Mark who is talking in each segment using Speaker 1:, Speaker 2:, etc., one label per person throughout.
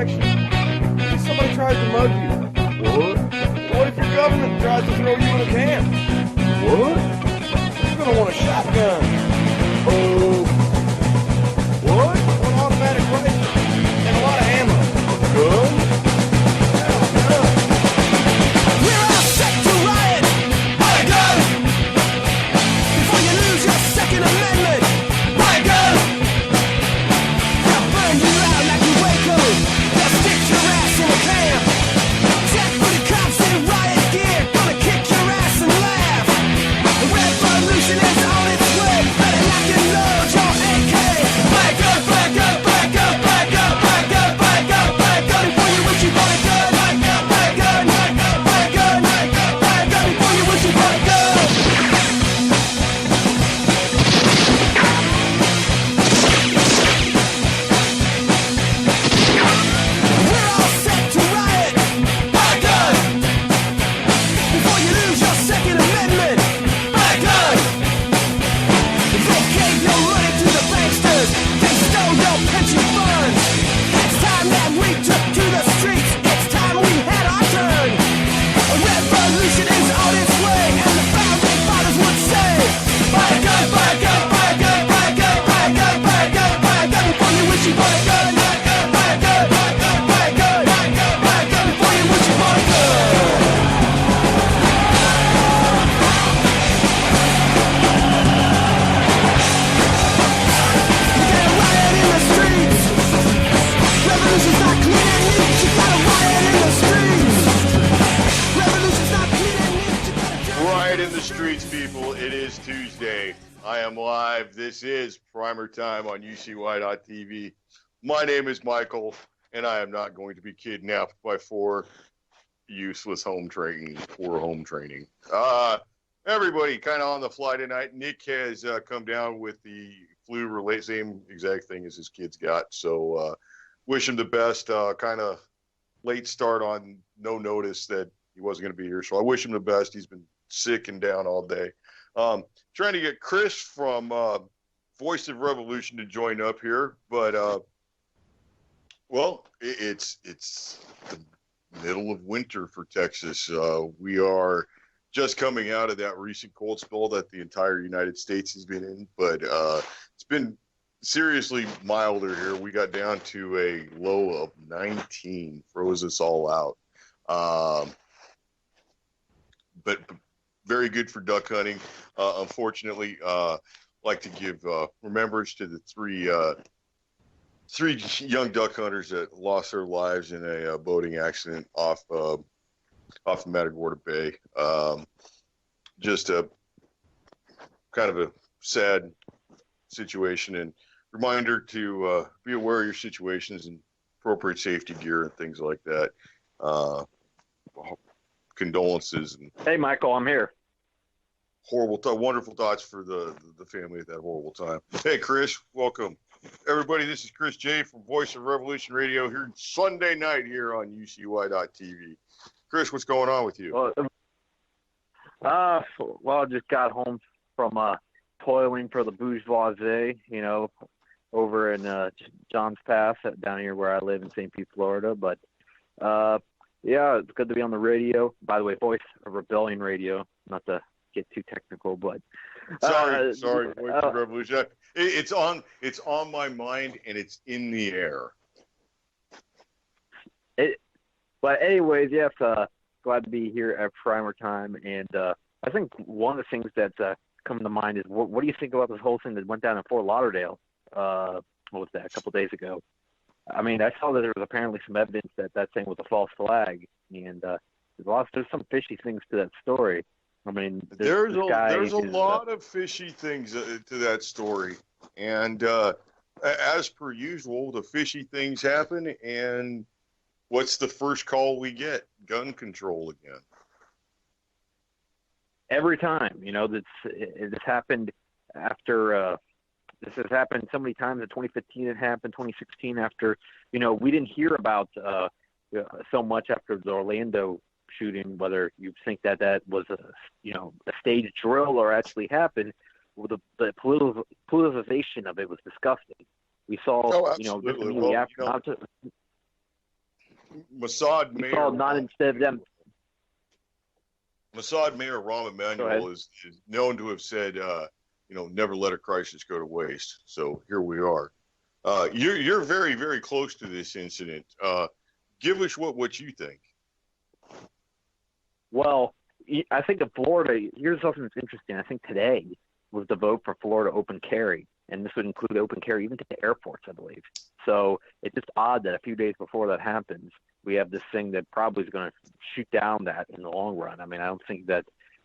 Speaker 1: protection? What if somebody tries to mug you? What? What if your government tries to throw you in a can? What? You're gonna want a shotgun. Oh. What? An automatic rifle and a lot of ammo. A gun?
Speaker 2: This is PrimerTime on UCY.tv. My name is Michael, and I am not going to be kidnapped by four useless home training. Everybody kind of on the fly tonight. Nick has come down with the flu, same exact thing as his kids got. So wish him the best. Kind of late start on no notice that he wasn't going to be here. So I wish him the best. He's been sick and down all day. Trying to get Chris from Voice of Revolution to join up here, but it's the middle of winter for Texas. We are just coming out of that recent cold spell that the entire United States has been in, but it's been seriously milder here. We got down to a low of 19, froze us all out. But very good for duck hunting. Unfortunately, like to give remembrance to the three young duck hunters that lost their lives in a boating accident off the Matagorda Bay. Just a kind of a sad situation, and reminder to be aware of your situations and appropriate safety gear and things like that. Condolences. And
Speaker 3: hey, Michael, I'm here.
Speaker 2: Wonderful thoughts for the family at that horrible time. Hey, Chris, welcome. Everybody, this is Chris J. from Voice of Revolution Radio here Sunday night here on UCY.tv. Chris, what's going on with you?
Speaker 3: I just got home from toiling for the bourgeoisie, over in Johns Pass down here where I live in St. Pete, Florida. But, yeah, it's good to be on the radio. By the way, Voice of Rebellion Radio, not to get too technical, but
Speaker 2: sorry, Voice of Revolution. It's on my mind and it's in the air.
Speaker 3: But anyways, yes, glad to be here at PrimerTime, and I think one of the things that's come to mind is what do you think about this whole thing that went down in Fort Lauderdale? What was that, a couple of days ago? I mean, I saw that there was apparently some evidence that thing was a false flag, and there's some fishy things to that story. I mean,
Speaker 2: there's a lot of fishy things to that story, and as per usual, the fishy things happen, and what's the first call we get? Gun control again.
Speaker 3: Every time, this happened after. This has happened so many times. In 2015, it happened. 2016, after we didn't hear about so much after the Orlando shooting, whether you think that was a staged drill or actually happened. The politicization of it was disgusting. We saw,
Speaker 2: absolutely. Mossad Mayor.
Speaker 3: Saul, not instead of them.
Speaker 2: Mossad Mayor Rahm Emanuel is known to have said, never let a crisis go to waste. So here we are. You're very, very close to this incident. Give us what you think.
Speaker 3: Well, I think in Florida, here's something that's interesting. I think today was the vote for Florida open carry, and this would include open carry even to the airports, I believe. So it's just odd that a few days before that happens, we have this thing that probably is going to shoot down that in the long run. I mean, I don't think that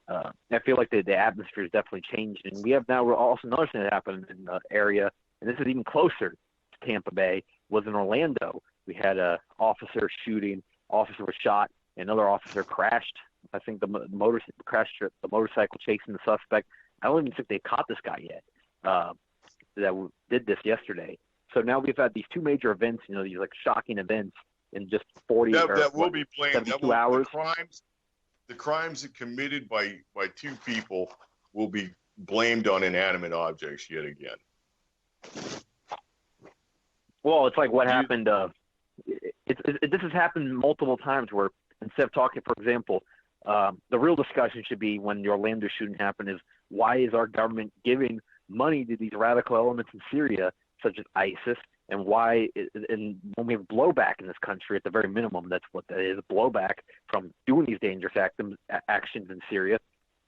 Speaker 3: I feel like the atmosphere has definitely changed. And we have now also another thing that happened in the area, and this is even closer to Tampa Bay, was in Orlando. We had a officer shooting, officer was shot, another officer crashed. I think the motorcycle chasing the suspect. I don't even think they caught this guy yet that did this yesterday. So now we've had these two major events, these like shocking events in just 40
Speaker 2: that will be blamed.
Speaker 3: 72 hours.
Speaker 2: The crimes that committed by two people will be blamed on inanimate objects yet again.
Speaker 3: Well, it's like what happened. This has happened multiple times where instead of talking, for example, the real discussion should be when the Orlando shooting happened is why is our government giving money to these radical elements in Syria, such as ISIS, and why, and when we have blowback in this country, at the very minimum, that's what that is, blowback from doing these dangerous actions in Syria.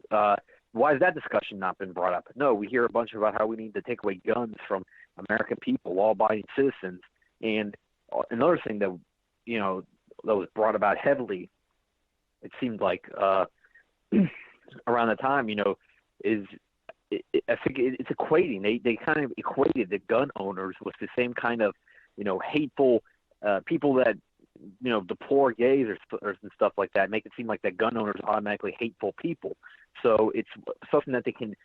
Speaker 3: Why has that discussion not been brought up? No, we hear a bunch about how we need to take away guns from American people, law-abiding citizens. And another thing that, that was brought about heavily, it seemed like around the time, is I think it's equating. They kind of equated the gun owners with the same kind of, hateful people that, deplore gays or and stuff like that, make it seem like that gun owners are automatically hateful people. So it's something that they can,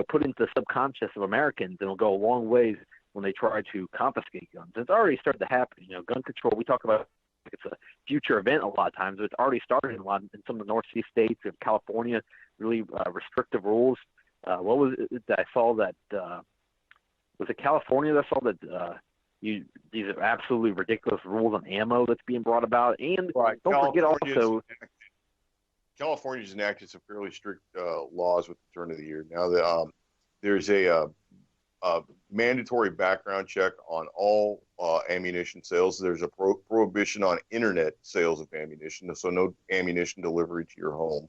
Speaker 3: put into the subconscious of Americans, and it'll go a long ways when they try to confiscate guns. It's already started to happen. Gun control, we talk about it's a future event a lot of times, but it's already started in some of the Northeast states of California, really restrictive rules. What was it that I saw that was it California that I saw that these are absolutely ridiculous rules on ammo that's being brought about, and don't forget also
Speaker 2: California's enacted some fairly strict laws with the turn of the year. Now that there's a mandatory background check on all ammunition sales. There's a prohibition on internet sales of ammunition, so no ammunition delivery to your home.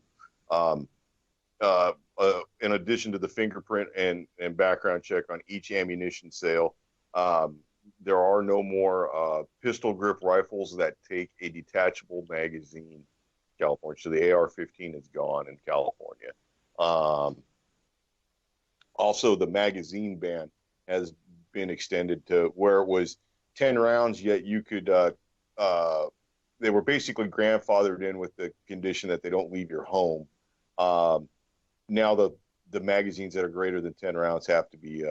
Speaker 2: In addition to the fingerprint and background check on each ammunition sale, there are no more pistol grip rifles that take a detachable magazine in California. So the AR-15 is gone in California. Also, the magazine ban has been extended to where it was 10 rounds, yet you could they were basically grandfathered in with the condition that they don't leave your home. Now the magazines that are greater than 10 rounds have to be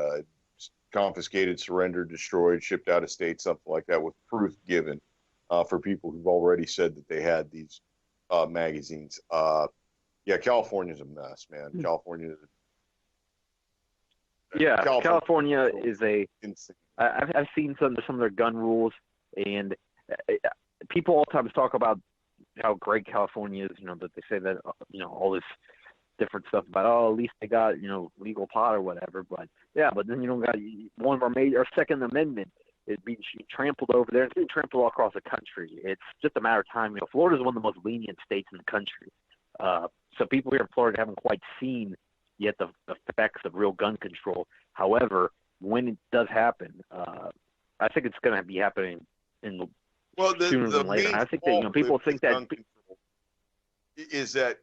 Speaker 2: confiscated, surrendered, destroyed, shipped out of state, something like that, with proof given for people who've already said that they had these magazines. California's a mess, man. California
Speaker 3: is a insane. I've seen some of their gun rules, and people all the time talk about how great California is, that they say that, all this different stuff about, at least they got, legal pot or whatever. But then you don't got one of our Second Amendment is being trampled over there. It's being trampled all across the country. It's just a matter of time. Florida is one of the most lenient states in the country. So people here in Florida haven't quite seen yet the effects of real gun control. However, when it does happen, I think it's going to be happening sooner than later. I think that people think that
Speaker 2: is that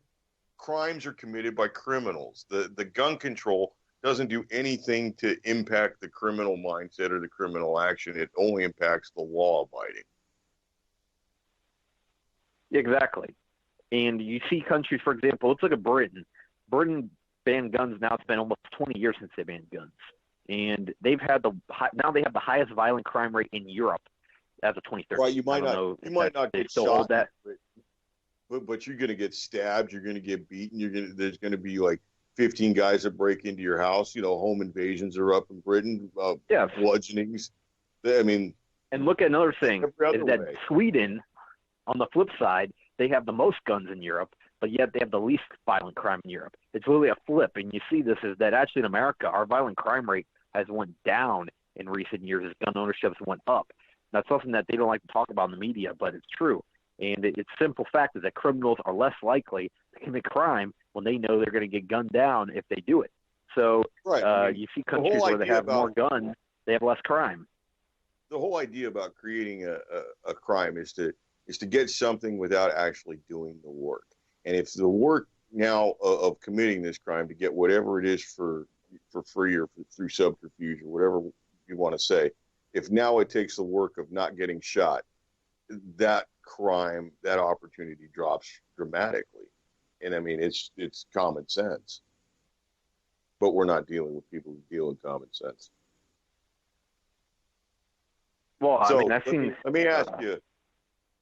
Speaker 2: crimes are committed by criminals. The gun control doesn't do anything to impact the criminal mindset or the criminal action. It only impacts the law abiding.
Speaker 3: Exactly. And you see countries, for example, let's look at Britain. Britain banned guns now. It's been almost 20 years since they banned guns. And they have the highest violent crime rate in Europe as of 2013.
Speaker 2: Right, you might not get
Speaker 3: still
Speaker 2: shot,
Speaker 3: hold that.
Speaker 2: But you're going to get stabbed. You're going to get beaten. There's going to be like 15 guys that break into your house. Home invasions are up in Britain. Bludgeonings. I mean,
Speaker 3: and look at another thing is that Sweden, on the flip side, they have the most guns in Europe, but yet they have the least violent crime in Europe. It's really a flip, and you see this is that actually in America, our violent crime rate has went down in recent years as gun ownership has went up. That's something that they don't like to talk about in the media, but it's true. And it's simple fact is that criminals are less likely to commit crime when they know they're going to get gunned down if they do it. So
Speaker 2: right.
Speaker 3: you see countries where they have more guns, they have less crime.
Speaker 2: The whole idea about creating a crime is to get something without actually doing the work. And if the work now of committing this crime to get whatever it is for free or through subterfuge or whatever you want to say, if now it takes the work of not getting shot, that crime, that opportunity drops dramatically. And I mean, it's common sense. But we're not dealing with people who deal in common sense.
Speaker 3: Well,
Speaker 2: so,
Speaker 3: I mean,
Speaker 2: let me ask you.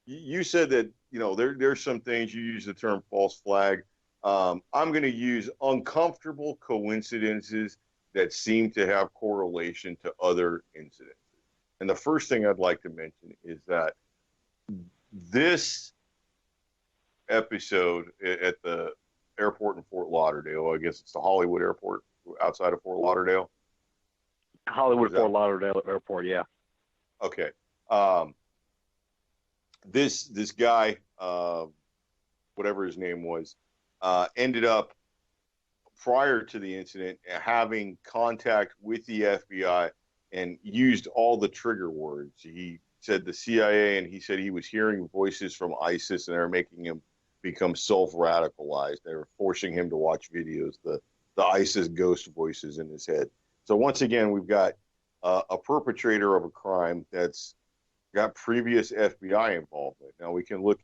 Speaker 2: You said that, there's some things, you use the term false flag. I'm going to use uncomfortable coincidences that seem to have correlation to other incidents. And the first thing I'd like to mention is that this episode at the airport in Fort Lauderdale, I guess it's the Hollywood airport outside of Fort Lauderdale.
Speaker 3: Fort Lauderdale airport, yeah.
Speaker 2: Okay. This guy, whatever his name was, ended up prior to the incident having contact with the FBI and used all the trigger words. He said the CIA, and he said he was hearing voices from ISIS, and they were making him become self-radicalized. They were forcing him to watch videos, the ISIS ghost voices in his head. So once again, we've got a perpetrator of a crime that's got previous FBI involvement. Now we can look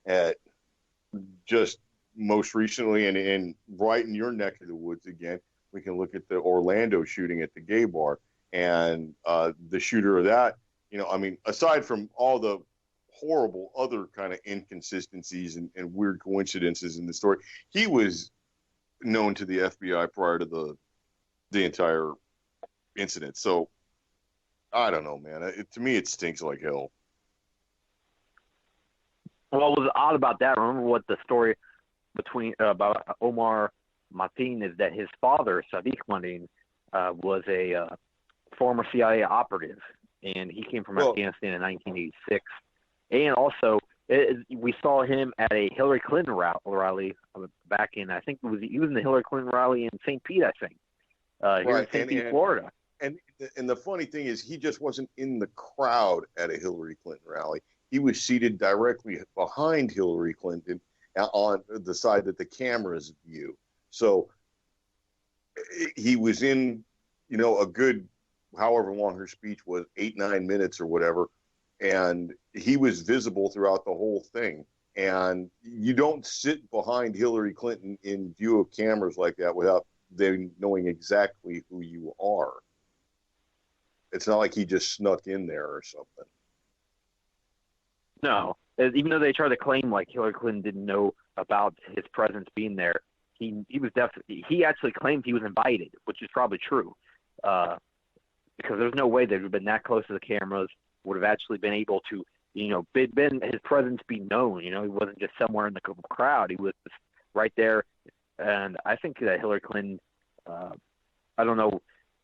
Speaker 2: at just most recently and right in your neck of the woods again, we can look at the Orlando shooting at the gay bar, and the shooter of that, I mean, aside from all the horrible other kind of inconsistencies and weird coincidences in the story, he was known to the FBI prior to the entire incident. So I don't know, man. To me, it stinks like hell.
Speaker 3: Well, what was odd about that? Remember what the story about Omar Mateen is that his father, Sadiq Mateen, was a former CIA operative, and he came from Afghanistan in 1986. And also, we saw him at a Hillary Clinton rally back in, I think he was in the Hillary Clinton rally in St. Pete, I think, here in St. Pete, Florida.
Speaker 2: And the funny thing is, he just wasn't in the crowd at a Hillary Clinton rally. He was seated directly behind Hillary Clinton on the side that the cameras view. So he was in, a good, however long her speech was, 8-9 minutes or whatever. And he was visible throughout the whole thing. And you don't sit behind Hillary Clinton in view of cameras like that without them knowing exactly who you are. It's not like he just snuck in there or something.
Speaker 3: No, even though they try to claim like Hillary Clinton didn't know about his presence being there, he was definitely, he actually claimed he was invited, which is probably true, because there's no way they would have been that close to the cameras, would have actually been able to, been his presence be known. He wasn't just somewhere in the crowd; he was just right there. And I think that Hillary Clinton, I don't know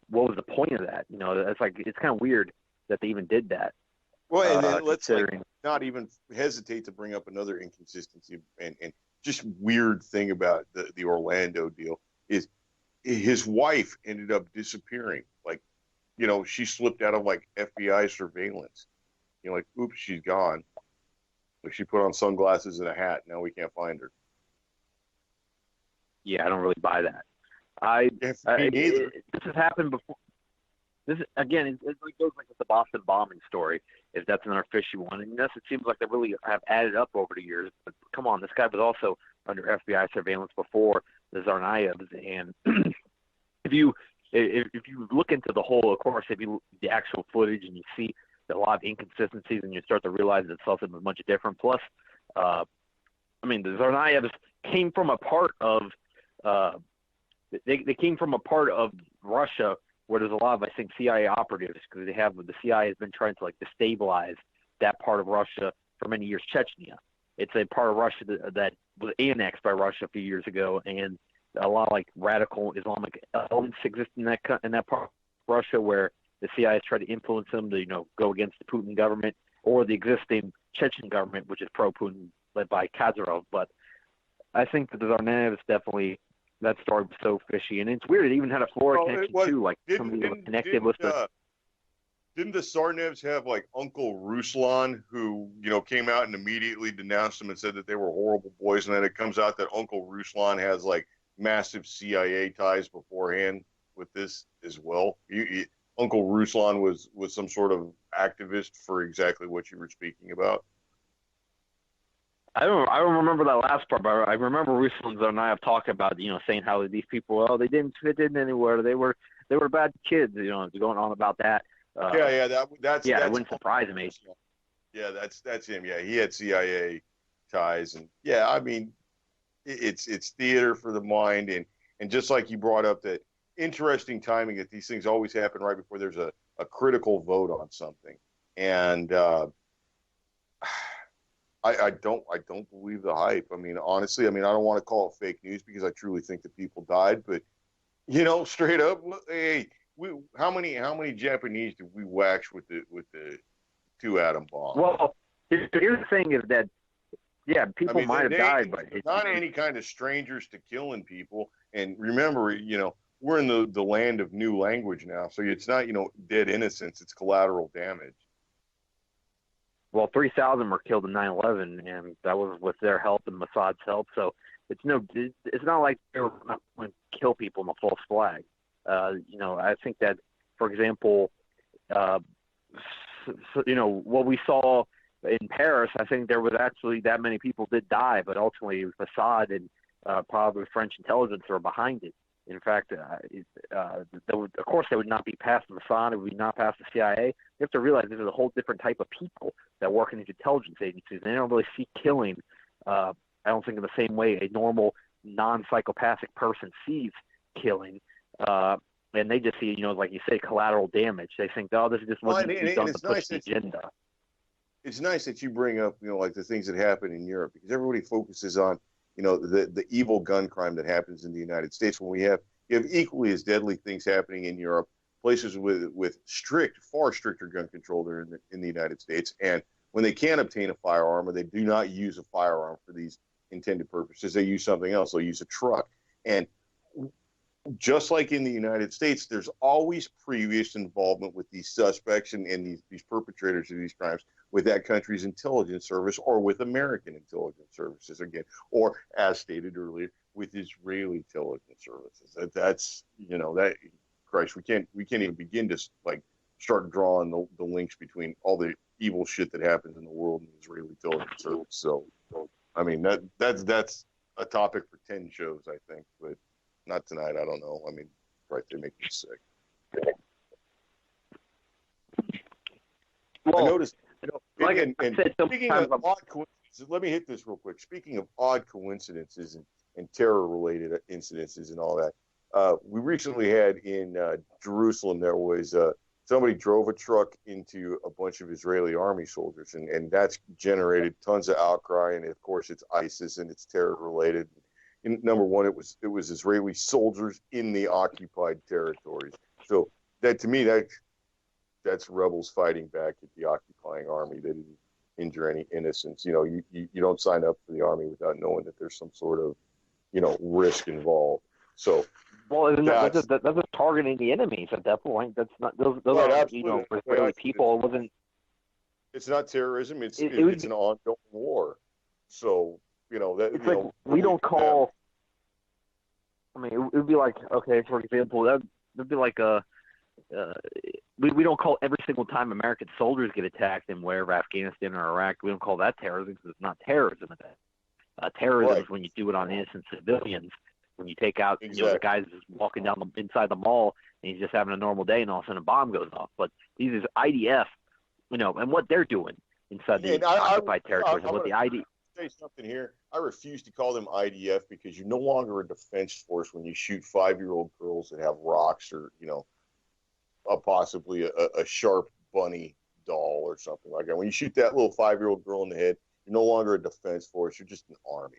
Speaker 3: what was the point of that. It's kind of weird that they even did that.
Speaker 2: Well, and then let's not even hesitate to bring up another inconsistency and just weird thing about the Orlando deal is his wife ended up disappearing. She slipped out of FBI surveillance. Oops, she's gone. She put on sunglasses and a hat. Now we can't find her.
Speaker 3: Yeah, I don't really buy that. This has happened before. This again, it goes like with the Boston bombing story. If that's another fishy one, and it seems like they really have added up over the years. But come on, this guy was also under FBI surveillance before the Tsarnaevs, and if you look into the whole, of course, the actual footage and you see a lot of inconsistencies, and you start to realize that something was much different. Plus, the Tsarnaevs came from a part of they came from a part of Russia where there's a lot of, I think, CIA operatives, because the CIA has been trying to destabilize that part of Russia for many years Chechnya. It's a part of Russia that was annexed by Russia a few years ago, and a lot of like radical Islamic elements exist in that part of Russia where the CIA has tried to influence them to go against the Putin government or the existing Chechen government, which is pro-Putin, led by Kadyrov. But I think that the Tsarnaevs definitely, that story was so fishy, and it's weird. It even had a Florida connection too, like somebody was connected with the.
Speaker 2: Didn't the Tsarnaevs have like Uncle Ruslan, who came out and immediately denounced them and said that they were horrible boys, and then it comes out that Uncle Ruslan has like massive CIA ties beforehand with this as well. Uncle Ruslan was some sort of activist for exactly what you were speaking about.
Speaker 3: I don't remember that last part, but I remember Ruslan and I have talked about saying how these people, they didn't fit in anywhere. They were bad kids, going on about that.
Speaker 2: That's
Speaker 3: it wouldn't surprise me.
Speaker 2: Yeah, that's him. Yeah, he had CIA ties, and yeah, I mean, it's theater for the mind, and just like you brought up that interesting timing that these things always happen right before there's a critical vote on something, and I don't believe the hype. I mean, honestly, I don't want to call it fake news because I truly think that people died, but straight up, hey. How many Japanese did we wax with the 2 atom bombs?
Speaker 3: Well, here's the thing: is that people might have died, but
Speaker 2: it's not any kind of strangers to killing people. And remember, we're in the land of new language now, so it's not dead innocents; it's collateral damage.
Speaker 3: Well, 3,000 were killed in 9/11, and that was with their help and Mossad's help. So it's not like they were not going to kill people in a false flag. I think that, for example, what we saw in Paris, I think there was actually that many people did die, but ultimately it was Mossad and probably French intelligence were behind it. In fact, of course, they would not be past Mossad, it would not past the CIA. You have to realize this is a whole different type of people that work in these intelligence agencies. They don't really see killing, I don't think, in the same way a normal, non-psychopathic person sees killing. And they just see, like you say, collateral damage. They think, this is just what you've done to push the agenda.
Speaker 2: It's nice that you bring up, like the things that happen in Europe, because everybody focuses on, the evil gun crime that happens in the United States when you have equally as deadly things happening in Europe, places with far stricter gun control there in the United States. And when they can't obtain a firearm or they do not use a firearm for these intended purposes, they use something else. They'll use a truck. And just like in the United States, there's always previous involvement with these suspects and these perpetrators of these crimes with that country's intelligence service or with American intelligence services again, or as stated earlier, with Israeli intelligence services. That's that Christ, we can't even begin to start drawing the links between all the evil shit that happens in the world and the Israeli intelligence service. So I mean that's a topic for 10 shows, I think, but not tonight. I don't know. I mean, right, they make me sick.
Speaker 3: Well,
Speaker 2: I noticed,
Speaker 3: speaking
Speaker 2: of odd coincidences, let me hit this real quick. Speaking of odd coincidences and terror-related incidences and all that, we recently had in Jerusalem, there was somebody drove a truck into a bunch of Israeli army soldiers, and that's generated tons of outcry, and of course it's ISIS and it's terror-related. Number one, it was Israeli soldiers in the occupied territories. So that, to me, that's rebels fighting back at the occupying army. They didn't injure any innocents. You don't sign up for the army without knowing that there's some sort of risk involved. So
Speaker 3: that's just targeting the enemies at that point. That's not those are Israeli people. It wasn't.
Speaker 2: It's not terrorism. It's an ongoing war. So.
Speaker 3: We don't call. I mean, it would be like, okay, for example, that would be like we don't call every single time American soldiers get attacked in wherever, Afghanistan or Iraq, we don't call that terrorism because it's not terrorism. Terrorism is when you do it on innocent civilians. When you take out, the guy's just walking down inside the mall and he's just having a normal day, and all of a sudden a bomb goes off. But these is IDF, and what they're doing inside the occupied territories, and what the IDF.
Speaker 2: Say something here. I refuse to call them IDF because you're no longer a defense force when you shoot 5-year-old girls that have rocks or possibly a sharp bunny doll or something like that. When you shoot that little 5-year-old girl in the head, you're no longer a defense force. You're just an army,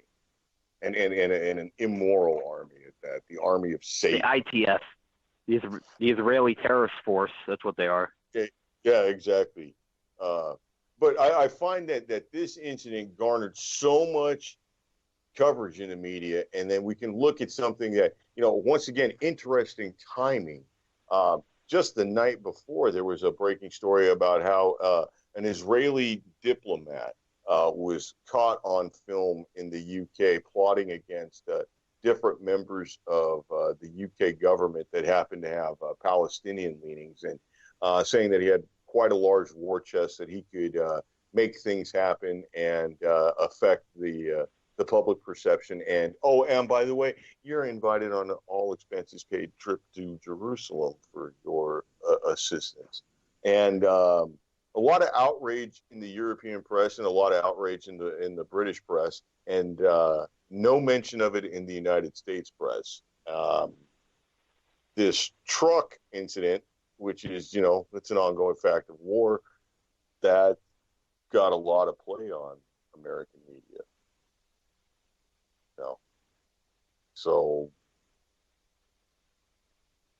Speaker 2: and an immoral army at that. The army of Satan.
Speaker 3: The ITF, the Israeli terrorist force. That's what they are.
Speaker 2: Okay. Yeah, exactly. But I find that this incident garnered so much coverage in the media, and then we can look at something that, once again, interesting timing. Just the night before, there was a breaking story about how an Israeli diplomat was caught on film in the UK plotting against different members of the UK government that happened to have Palestinian leanings, and saying that he had quite a large war chest, that he could make things happen and affect the public perception. And by the way, you're invited on an all expenses paid trip to Jerusalem for your assistance. And a lot of outrage in the European press and a lot of outrage in the British press, and no mention of it in the United States press. This truck incident, which is, it's an ongoing fact of war, that got a lot of play on American media. So,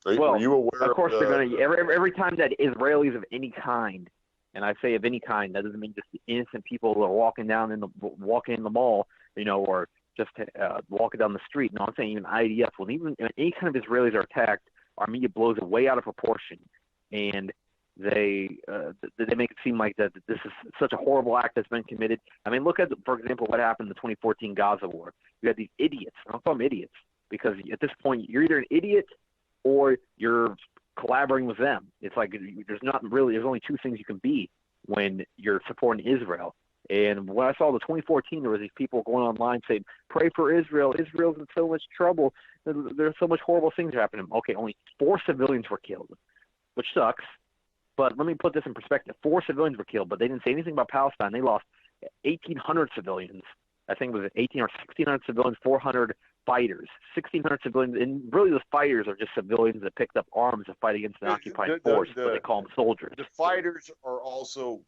Speaker 2: were you aware?
Speaker 3: Of course, they're going to every time that Israelis of any kind, and I say of any kind, that doesn't mean just innocent people who are walking in the mall, or just walking down the street. No, I'm saying even IDF. When any kind of Israelis are attacked, our media blows it way out of proportion, and they make it seem like that this is such a horrible act that's been committed. I mean, look at, for example, what happened in the 2014 Gaza war. You had these idiots. I don't call them idiots because at this point you're either an idiot or you're collaborating with them. It's like there's only two things you can be when you're supporting Israel. And when I saw the 2014, there was these people going online saying, "Pray for Israel. Israel's in so much trouble. There's so much horrible things happening." Okay, only 4 civilians were killed, which sucks. But let me put this in perspective. 4 civilians were killed, but they didn't say anything about Palestine. They lost 1,800 civilians. I think it was 1,800 or 1,600 civilians, 400 fighters, 1,600 civilians. And really the fighters are just civilians that picked up arms to fight against an occupying force, but they call them soldiers.
Speaker 2: The fighters are also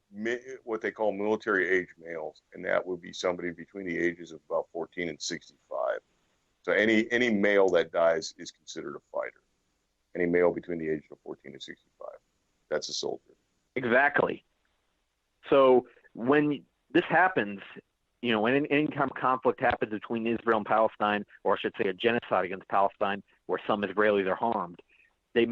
Speaker 2: what they call military-age males, and that would be somebody between the ages of about 14 and 65. So any male that dies is considered a fighter. Any male between the ages of 14 and 65. That's a soldier. Exactly.
Speaker 3: So when this happens, when any kind of conflict happens between Israel and Palestine, or I should say a genocide against Palestine, where some Israelis are harmed, they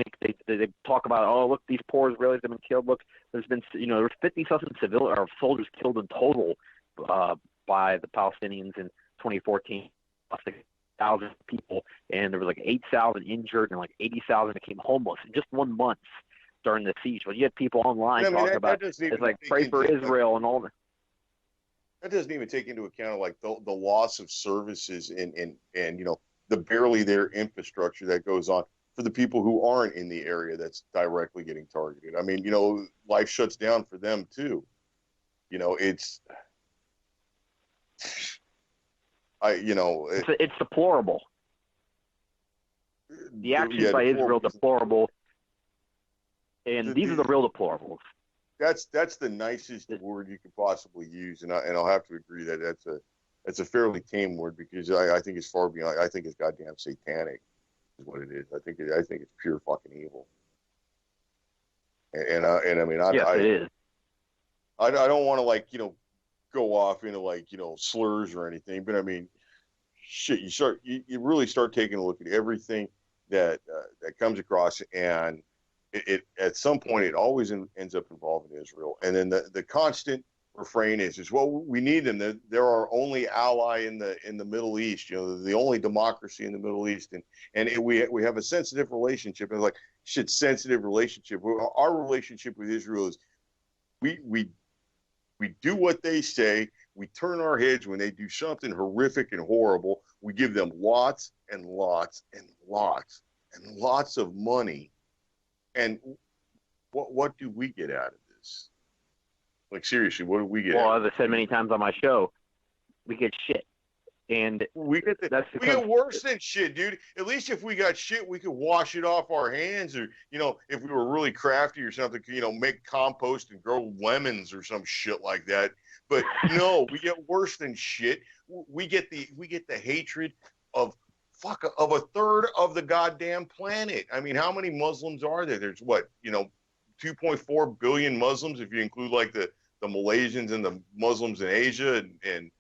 Speaker 3: talk about, oh, look, these poor Israelis have been killed. Look, there's been, there's 50,000 civilian or soldiers killed in total by the Palestinians in 2014, 1,000 people, and there was like 8,000 injured and like 80,000 became homeless in just 1 month during the siege. But you had people online talking about it's like pray for Israel and all that.
Speaker 2: That doesn't even take into account like the loss of services and the barely there infrastructure that goes on for the people who aren't in the area that's directly getting targeted. I mean, life shuts down for them too. It's
Speaker 3: deplorable. The actions by Israel deplorable. And these are the real deplorables.
Speaker 2: That's the nicest word you could possibly use, and I'll have to agree that that's a fairly tame word, because I think it's far beyond. I think it's goddamn satanic, is what it is. I think it's pure fucking evil. And I mean,
Speaker 3: it is.
Speaker 2: I don't want to go off into slurs or anything, but I mean, shit. You really start taking a look at everything that comes across, and it at some point it always ends up involving Israel. And then the constant refrain is well, we need them. They're our only ally in the Middle East. The only democracy in the Middle East, and we have a sensitive relationship. And it's like, shit, sensitive relationship. Our relationship with Israel is we do what they say. We turn our heads when they do something horrific and horrible. We give them lots and lots and lots and lots of money. And what do we get out of this? Like, seriously, what do we get out of this?
Speaker 3: Well, as I said many times on my show, we get shit. And
Speaker 2: we get
Speaker 3: because,
Speaker 2: get worse than shit, dude. At least if we got shit, we could wash it off our hands, or if we were really crafty or something, make compost and grow lemons or some shit like that. But no, we get worse than shit. We get the hatred of a third of the goddamn planet. I mean, how many Muslims are there? There's 2.4 billion Muslims if you include like the Malaysians and the Muslims in Asia and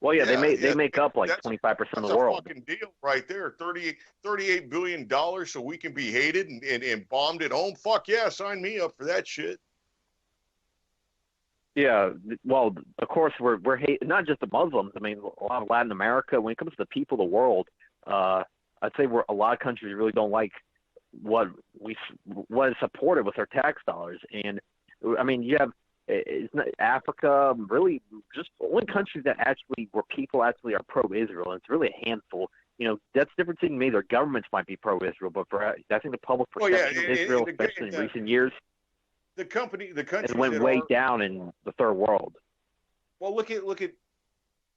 Speaker 3: well, yeah, they make up like 25% of the world.
Speaker 2: That's a fucking deal right there. $38 billion so we can be hated and bombed at home. Fuck yeah, sign me up for that shit.
Speaker 3: Yeah, well, of course we're not just the Muslims. I mean, a lot of Latin America. When it comes to the people of the world, I'd say a lot of countries really don't like what is supported with their tax dollars. And I mean, you have Africa, really just the only countries where people actually are pro-Israel, and it's really a handful. That's the difference in maybe their governments might be pro-Israel, but I think the public perception of Israel, especially in recent years,
Speaker 2: the countries
Speaker 3: went way down in the third world.
Speaker 2: Well, look at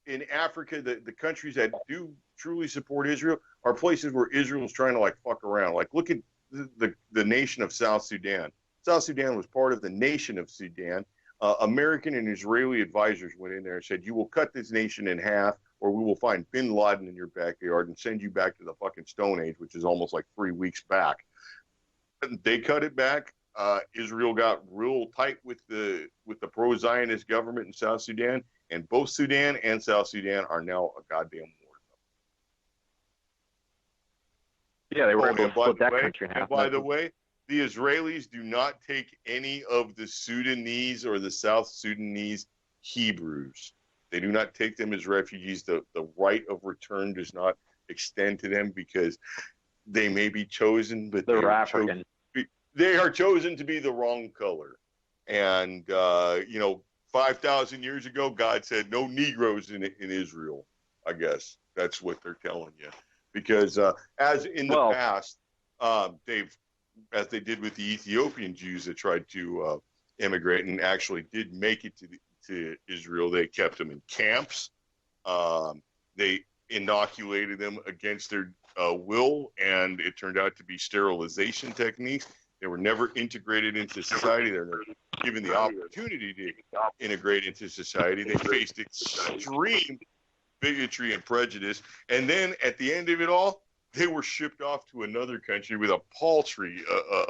Speaker 2: in Africa, the countries that do truly support Israel are places where Israel is trying to like fuck around. Like look at the nation of South Sudan. South Sudan was part of the nation of Sudan. American and Israeli advisors went in there and said, you will cut this nation in half or we will find bin Laden in your backyard and send you back to the fucking Stone Age, which is almost like 3 weeks back. They cut it back. Israel got real tight with the pro-Zionist government in South Sudan, and both Sudan and South Sudan are now a goddamn war.
Speaker 3: Yeah, they were able to split that country in half.
Speaker 2: And by the way, the Israelis do not take any of the Sudanese or the South Sudanese Hebrews. They do not take them as refugees. The right of return does not extend to them because they may be chosen, but
Speaker 3: they're African.
Speaker 2: They are chosen to be the wrong color. And, 5,000 years ago, God said no Negroes in Israel, I guess. That's what they're telling you. Because as in the past, as they did with the Ethiopian Jews that tried to immigrate and actually did make it to Israel, they kept them in camps. They inoculated them against their will, and it turned out to be sterilization techniques. They were never integrated into society. They were never given the opportunity to integrate into society. They faced extreme bigotry and prejudice. And then at the end of it all, they were shipped off to another country with a paltry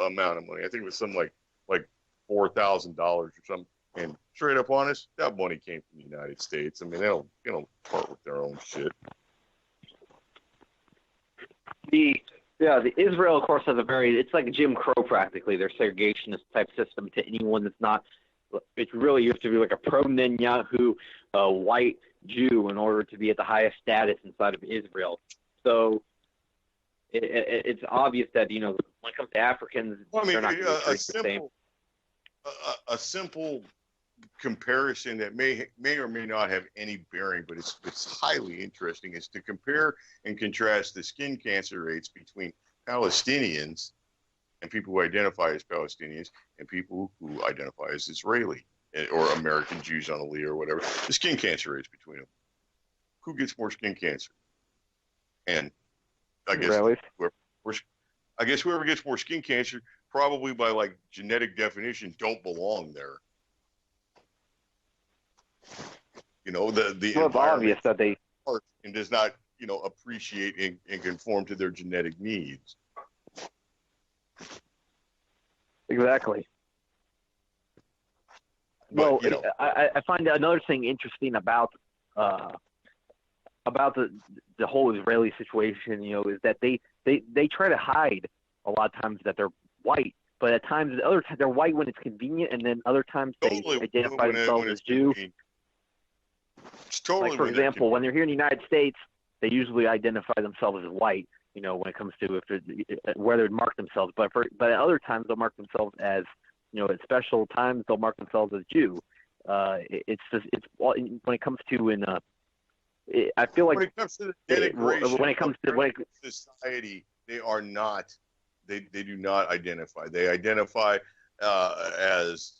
Speaker 2: amount of money. I think it was something like $4,000 or something. And straight up honest, that money came from the United States. I mean, they don't part with their own shit.
Speaker 3: The Israel, of course, has it's like Jim Crow practically, their segregationist type system to anyone that's not, it's really, you have to be like a pro-Netanyahu white Jew in order to be at the highest status inside of Israel. So it's obvious that, when it comes to Africans, they're not going to be the same.
Speaker 2: A simple comparison that may or may not have any bearing, but it's highly interesting, is to compare and contrast the skin cancer rates between Palestinians and people who identify as Palestinians and people who identify as Israeli or American Jews on the Lee or whatever. The skin cancer rates between them. Who gets more skin cancer? And I guess whoever gets more skin cancer, probably by like genetic definition, don't belong there. The
Speaker 3: well, it's obvious that they
Speaker 2: and does not appreciate and conform to their genetic needs.
Speaker 3: Exactly. But, well, I find another thing interesting about the whole Israeli situation, is that they try to hide a lot of times that they're white, but at times they're white when it's convenient, and then other times they identify themselves as Jew.
Speaker 2: Totally,
Speaker 3: like, for example, when they're here in the United States, they usually identify themselves as white, when it comes to where they mark themselves. But at other times, they'll mark themselves as, at special times, they'll mark themselves as Jew. It's when it comes to I feel like
Speaker 2: when it comes to the denigration of society, they are not. They do not identify. They identify as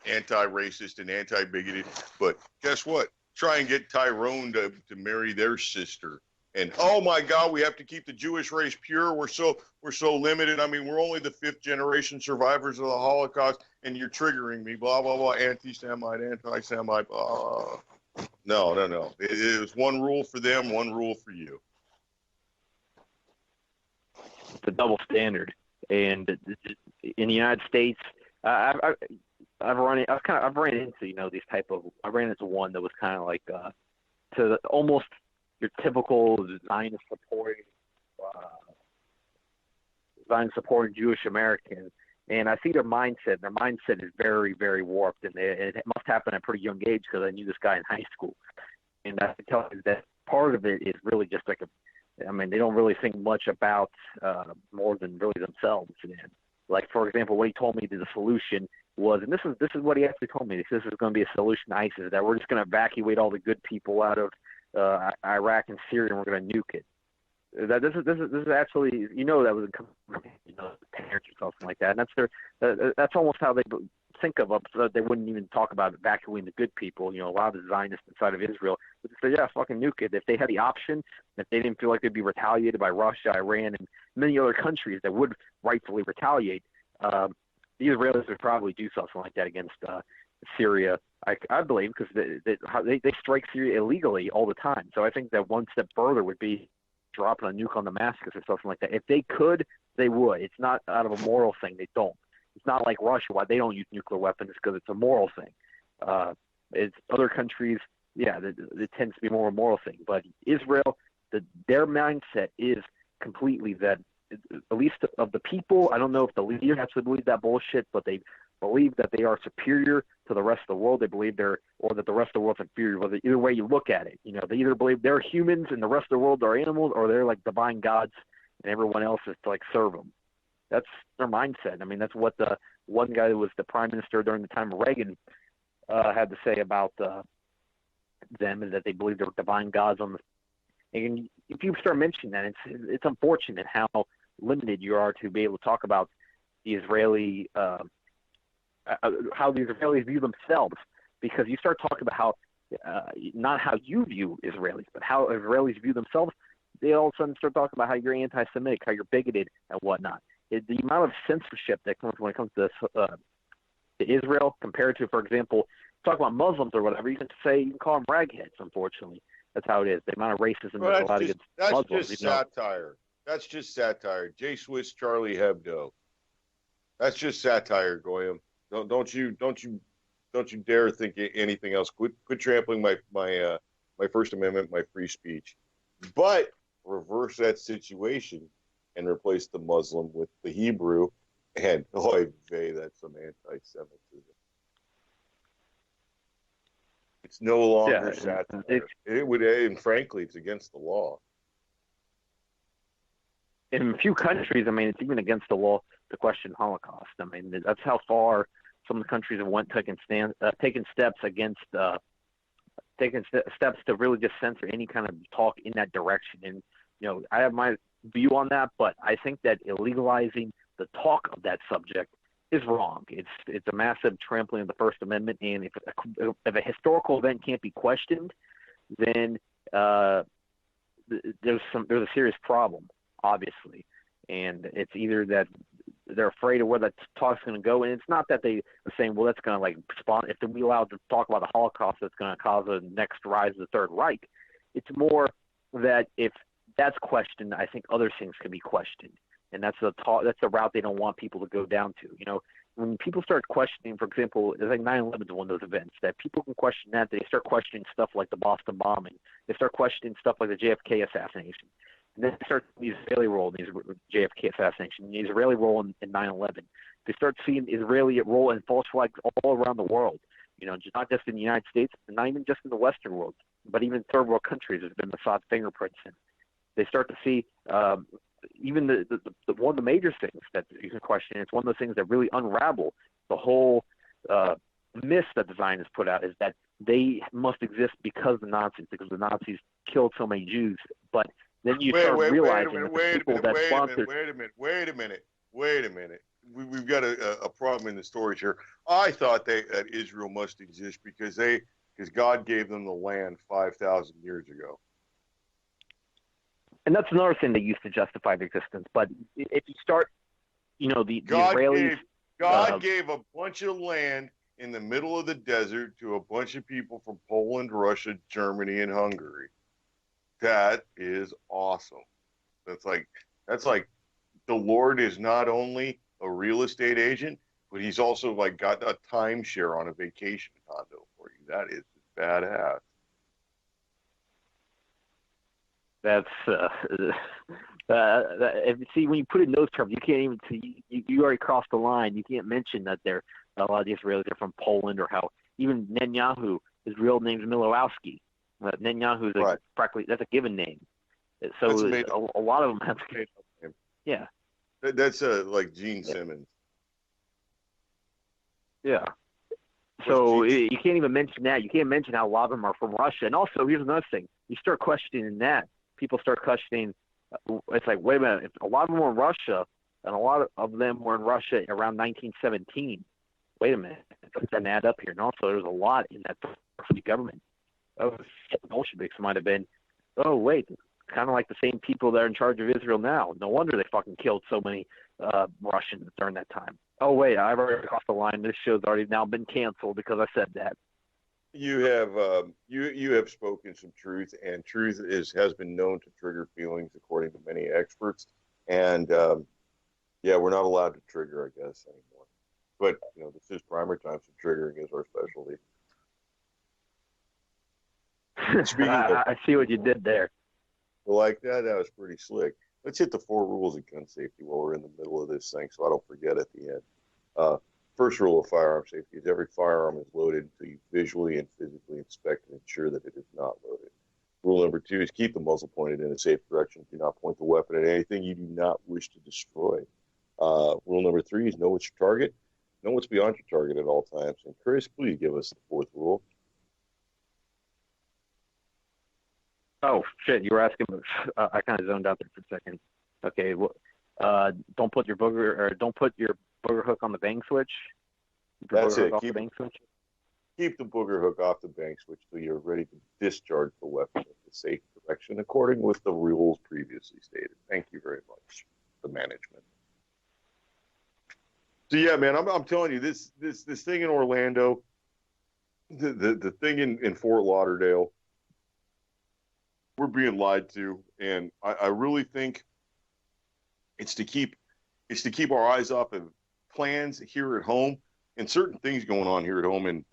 Speaker 2: anti-racist and anti-bigoted. But guess what? try and get Tyrone to marry their sister. And oh my God, we have to keep the Jewish race pure. We're so limited. I mean, we're only the 5th generation survivors of the Holocaust, and you're triggering me. Blah blah blah. Anti-Semite, anti-Semite. Blah. No. It was one rule for them, one rule for you.
Speaker 3: It's a double standard, and in the United States, I've ran into these type of. I ran into one that was kind of like to almost your typical Zionist supporting Jewish American, and I see their mindset. Their mindset is very, very warped, and it must happen at a pretty young age because I knew this guy in high school, and I can tell you that part of it is really just like they don't really think much about more than really themselves. And like, for example, what he told me the solution was, and this is what he actually told me. This is going to be a solution to ISIS, that we're just going to evacuate all the good people out of Iraq and Syria, and we're going to nuke it. This is actually, that was parents or something like that, and that's almost how they think of it. They wouldn't even talk about evacuating the good people. A lot of the Zionists inside of Israel would say, yeah, fucking nuke it. If they had the option, if they didn't feel like they'd be retaliated by Russia, Iran, and many other countries that would rightfully retaliate, the Israelis would probably do something like that against Syria. I believe, because they strike Syria illegally all the time. So I think that one step further would be dropping a nuke on Damascus or something like that. If they could, they would. It's not out of a moral thing. They don't. It's not like Russia, why they don't use nuclear weapons, because it's a moral thing. It's other countries, yeah, it tends to be more a moral thing. But Israel, their mindset is completely that, at least of the people, I don't know if the leader actually believe that bullshit, but they believe that they are superior to the rest of the world. They believe or that the rest of the world's inferior. Whether either way you look at it, they either believe they're humans and the rest of the world are animals, or they're like divine gods and everyone else is to like serve them. That's their mindset. I mean, that's what the one guy who was the prime minister during the time of Reagan had to say about them, is that they believe they're divine gods on the. And if you start mentioning that, it's unfortunate how limited you are to be able to talk about the Israeli. How the Israelis view themselves, because you start talking about how, not how you view Israelis, but how Israelis view themselves, they all of a sudden start talking about how you're anti-Semitic, how you're bigoted and whatnot. The amount of censorship that comes when it comes to Israel compared to, for example, talk about Muslims or whatever, you can call them ragheads, unfortunately. That's how it is. The amount of racism that's allowed against Muslims.
Speaker 2: That's just satire. That's just satire. J. Swiss, Charlie Hebdo. That's just satire, Goyam. Don't you dare think anything else. Quit trampling my First Amendment, my free speech. But reverse that situation and replace the Muslim with the Hebrew, and oy vey, that's some anti-Semitism. It's no longer satire. It would, and frankly, it's against the law.
Speaker 3: In a few countries, it's even against the law to question Holocaust. That's how far some of the countries have taken steps against steps to really just censor any kind of talk in that direction. And I have my view on that, but I think that illegalizing the talk of that subject is wrong. It's a massive trampling of the First Amendment, and if a historical event can't be questioned, then there's a serious problem, obviously. And it's either that they're afraid of where that talk's going to go, and it's not that they are saying, well, that's going to like spawn. If we allowed to talk about the Holocaust, that's going to cause the next rise of the Third Reich. It's more that if that's questioned, I think other things can be questioned, and that's the route they don't want people to go down to. When people start questioning, for example, I think 9/11 is one of those events that people can question that. They start questioning stuff like the Boston bombing. They start questioning stuff like the JFK assassination. And then they start the Israeli role in the JFK assassination, the Israeli role in 9/11. They start seeing Israeli role in false flags all around the world. Not just in the United States, and not even just in the Western world, but even third world countries. There's been Mossad fingerprints in. They start to see even the one of the major things that you can question. It's one of those things that really unravel the whole myth that the Zionists put out, is that they must exist because the Nazis killed so many Jews, but then you start realizing that the people that sponsored.
Speaker 2: Wait a minute. We've got a problem in the stories here. I thought that Israel must exist because they because God gave them the land 5,000 years ago.
Speaker 3: And that's another thing they used to justify their existence. But if you start, the Israelis.
Speaker 2: God gave a bunch of land in the middle of the desert to a bunch of people from Poland, Russia, Germany, and Hungary. That is awesome. That's like the Lord is not only a real estate agent, but he's also like got a timeshare on a vacation condo for you. That is badass.
Speaker 3: That's see, when you put it in those terms, you can't even see. You already crossed the line. You can't mention that a lot of the Israelis are from Poland, or how even Netanyahu, his real name is Milowski. Netanyahu is
Speaker 2: Right.
Speaker 3: practically, that's a given name. So a lot of them have. Yeah.
Speaker 2: That's like Gene Simmons.
Speaker 3: Yeah. So you can't even mention that. You can't mention how a lot of them are from Russia. And also, here's another thing. You start questioning that. People start questioning. It's like, wait a minute. If a lot of them were in Russia, and a lot of them were in Russia around 1917. Wait a minute. It doesn't add up here. And also, there's a lot in that for the government. Oh, the Bolsheviks might have been, oh, wait, kind of like the same people that are in charge of Israel now. No wonder they fucking killed so many Russians during that time. Oh, wait, I've already crossed the line. This show's already now been canceled because I said that.
Speaker 2: You have you have spoken some truth, and truth has been known to trigger feelings, according to many experts. And yeah, we're not allowed to trigger, I guess, anymore. But this is primer time, so triggering is our specialty.
Speaker 3: I see what you did there.
Speaker 2: Like that was pretty slick. Let's hit the 4 rules of gun safety while we're in the middle of this thing, so I don't forget at the end. First rule of firearm safety is every firearm is loaded until you visually and physically inspect and ensure that it is not loaded. Rule number 2 is keep the muzzle pointed in a safe direction. Do not point the weapon at anything you do not wish to destroy. Rule number 3 is know what's your target. Know what's beyond your target at all times. And Chris, please give us the 4th rule.
Speaker 3: Oh shit! You were asking. I kind of zoned out there for a second. Okay. Well, don't put your booger hook on the bang switch.
Speaker 2: That's it.
Speaker 3: Keep
Speaker 2: the booger hook off the bang switch till you're ready to discharge the weapon in the safe direction, according with the rules previously stated. Thank you very much, the management. So yeah, man, I'm telling you, this thing in Orlando, the thing in Fort Lauderdale, we're being lied to, and I really think it's to keep our eyes up and plans here at home and certain things going on here at home. And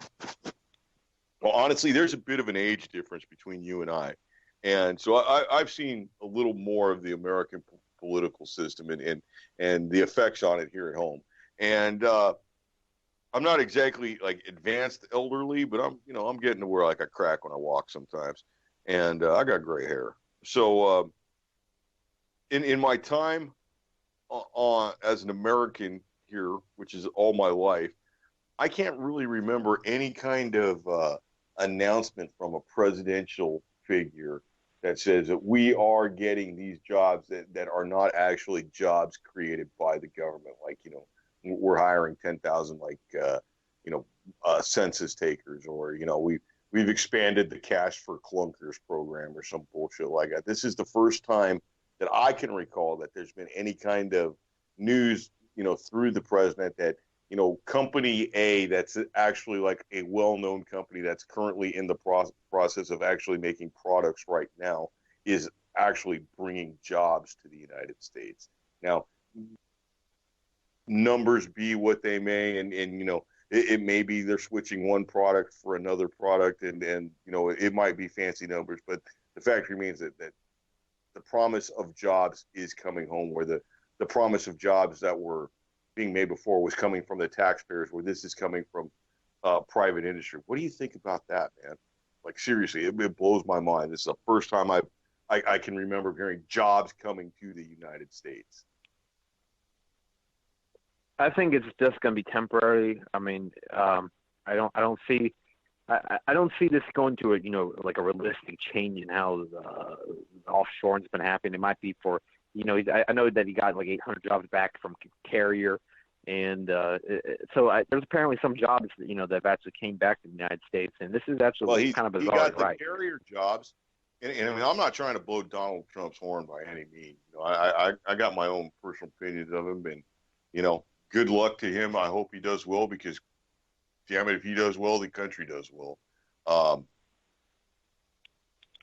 Speaker 2: well, honestly, there's a bit of an age difference between you and I, and so I've seen a little more of the American political system and the effects on it here at home. And I'm not exactly like advanced elderly, but I'm getting to where like I crack when I walk sometimes. And I got gray hair. So in my time as an American here, which is all my life, I can't really remember any kind of announcement from a presidential figure that says that we are getting these jobs that are not actually jobs created by the government. Like, we're hiring 10,000 census takers, or, we've expanded the cash for clunkers program or some bullshit like that. This is the first time that I can recall that there's been any kind of news, through the president that, company A, that's actually like a well-known company that's currently in the process of actually making products right now, is actually bringing jobs to the United States. Now, numbers be what they may, and it may be they're switching one product for another product, and it might be fancy numbers, but the fact remains that the promise of jobs is coming home, where the promise of jobs that were being made before was coming from the taxpayers, where this is coming from private industry. What do you think about that, man? Like, seriously, it blows my mind. This is the first time I can remember hearing jobs coming to the United States.
Speaker 3: I think it's just going to be temporary. I mean, I don't see this going to a realistic change in how the offshoring's been happening. It might be for, I know that he got like 800 jobs back from Carrier, And there's apparently some jobs that have actually came back to the United States, and this is
Speaker 2: Well,
Speaker 3: actually kind of
Speaker 2: he
Speaker 3: bizarre,
Speaker 2: got the
Speaker 3: right?
Speaker 2: carrier jobs, and I mean, I'm not trying to blow Donald Trump's horn by any means. I got my own personal opinions of him, and good luck to him. I hope he does well because, damn it, if he does well, the country does well.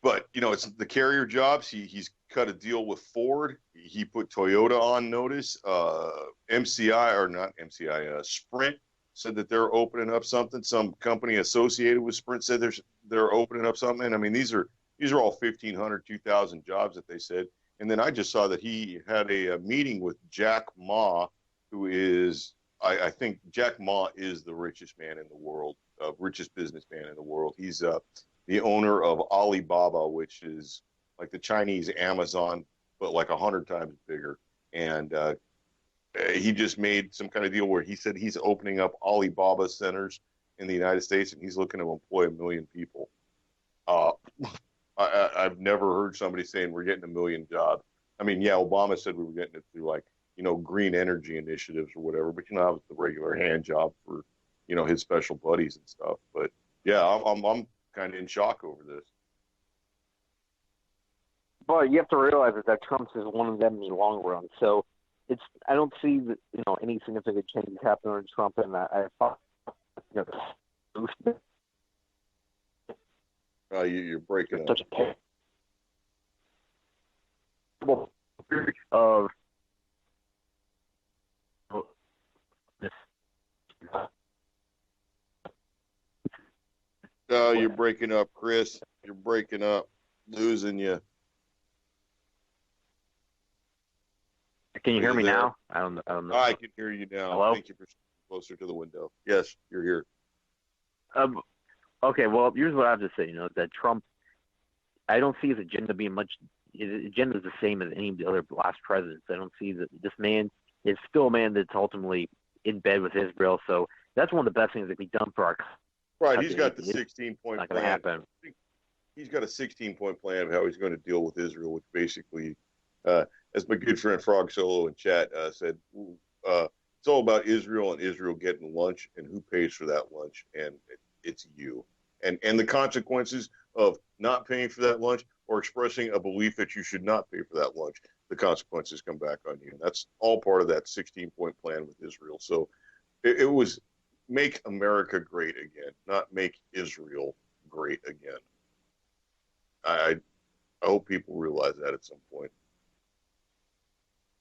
Speaker 2: But it's the carrier jobs. He's cut a deal with Ford. He put Toyota on notice. MCI or not MCI, Sprint said that they're opening up something. Some company associated with Sprint said they're opening up something. I mean, these are all 1,500, 2,000 jobs that they said. And then I just saw that he had a meeting with Jack Ma, who is, I think Jack Ma is the richest man in the world, richest businessman in the world. He's the owner of Alibaba, which is like the Chinese Amazon, but like 100 times bigger. And he just made some kind of deal where he said he's opening up Alibaba centers in the United States, and he's looking to employ 1 million people. I've never heard somebody saying we're getting 1 million jobs. I mean, yeah, Obama said we were getting it through like, green energy initiatives or whatever, but that was the regular hand job for, his special buddies and stuff. But yeah, I'm kind of in shock over this.
Speaker 3: But you have to realize that Trump's is one of them in the long run. So I don't see that, any significant changes happening on Trump, and I thought,
Speaker 2: You're breaking up.
Speaker 3: such a of this.
Speaker 2: You're breaking up, Chris. You're breaking up. Losing you.
Speaker 3: Can you hear me
Speaker 2: there?
Speaker 3: now? I don't know.
Speaker 2: I can hear you now.
Speaker 3: Hello?
Speaker 2: Thank you for closer to the window. Yes, you're here.
Speaker 3: Okay, well, here's what I have to say. That Trump, I don't see his agenda being much. His agenda is the same as any of the other last presidents. I don't see that this man is still a man that's ultimately in bed with Israel. So that's one of the best things that can be done for our country.
Speaker 2: Right, he's got the 16-point
Speaker 3: not going to
Speaker 2: plan.
Speaker 3: happen.
Speaker 2: He's got a 16-point plan of how he's going to deal with Israel, which basically, as my good friend Frog Solo in chat said, it's all about Israel and Israel getting lunch, and who pays for that lunch, and it's you. And the consequences of not paying for that lunch or expressing a belief that you should not pay for that lunch, the consequences come back on you. And that's all part of that 16-point plan with Israel. So it was make America great again, not make Israel great again. I hope people realize that at some point.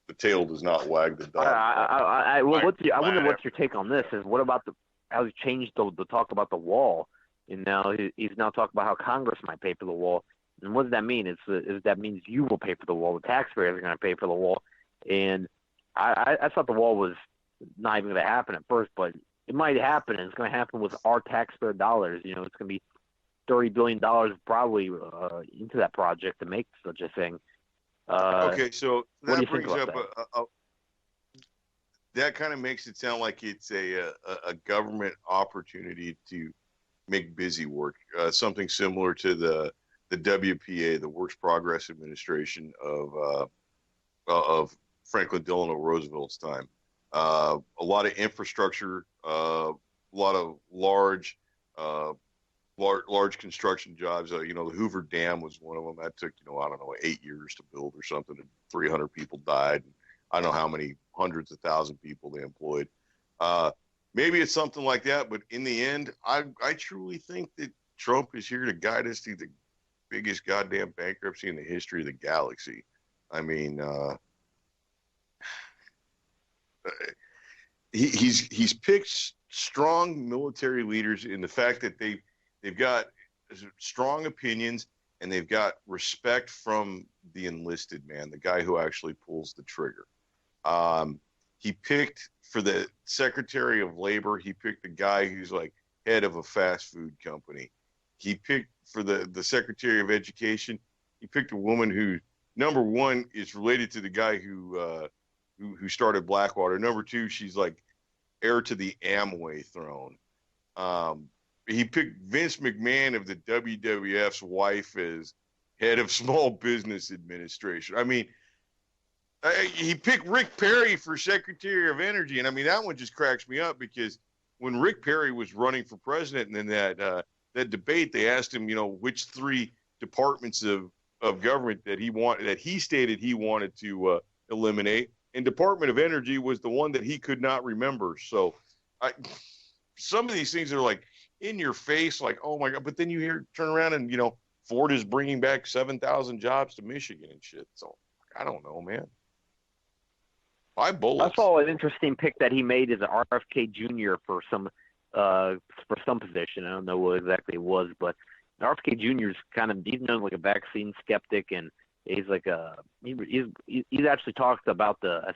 Speaker 2: The tail does not wag the dog.
Speaker 3: I wonder what's your take on this? Is what about how he's changed the talk about the wall, and now he's now talking about how Congress might pay for the wall. And what does that mean? That means you will pay for the wall. The taxpayers are going to pay for the wall. And I thought the wall was not even going to happen at first, but it might happen, and it's going to happen with our taxpayer dollars. It's going to be $30 billion probably into that project to make such a thing.
Speaker 2: Okay, so
Speaker 3: what do
Speaker 2: that
Speaker 3: you think
Speaker 2: brings
Speaker 3: about
Speaker 2: up that kind of makes it sound like it's a government opportunity to make busy work, something similar to the WPA, the Works Progress Administration of Franklin Delano Roosevelt's time. A lot of infrastructure, a lot of large construction jobs. The Hoover Dam was one of them. That took, 8 years to build or something. And 300 people died. I don't know how many hundreds of thousand people they employed. Maybe it's something like that. But in the end, I truly think that Trump is here to guide us through the biggest goddamn bankruptcy in the history of the galaxy. I mean, he's picked strong military leaders in the fact that they've got strong opinions and they've got respect from the enlisted man, the guy who actually pulls the trigger. He picked for the Secretary of Labor, he picked the guy who's like head of a fast food company. He picked for the Secretary of Education, he picked a woman who, number one, is related to the guy who started Blackwater. Number two, she's like heir to the Amway throne. He picked Vince McMahon of the WWF's wife as head of Small Business Administration. I mean, He picked Rick Perry for Secretary of Energy, and I mean that one just cracks me up because when Rick Perry was running for president, and in that debate, they asked him, which three departments of government that he stated he wanted to eliminate, and Department of Energy was the one that he could not remember. So, some of these things are like in your face, like, oh my god, but then you turn around and Ford is bringing back 7,000 jobs to Michigan and shit. So I don't know, man. Buy bullets.
Speaker 3: I saw an interesting pick that he made as an RFK Jr. for some position. I don't know what exactly it was, but RFK Jr. is he's known like a vaccine skeptic, and he's like he's actually talked about the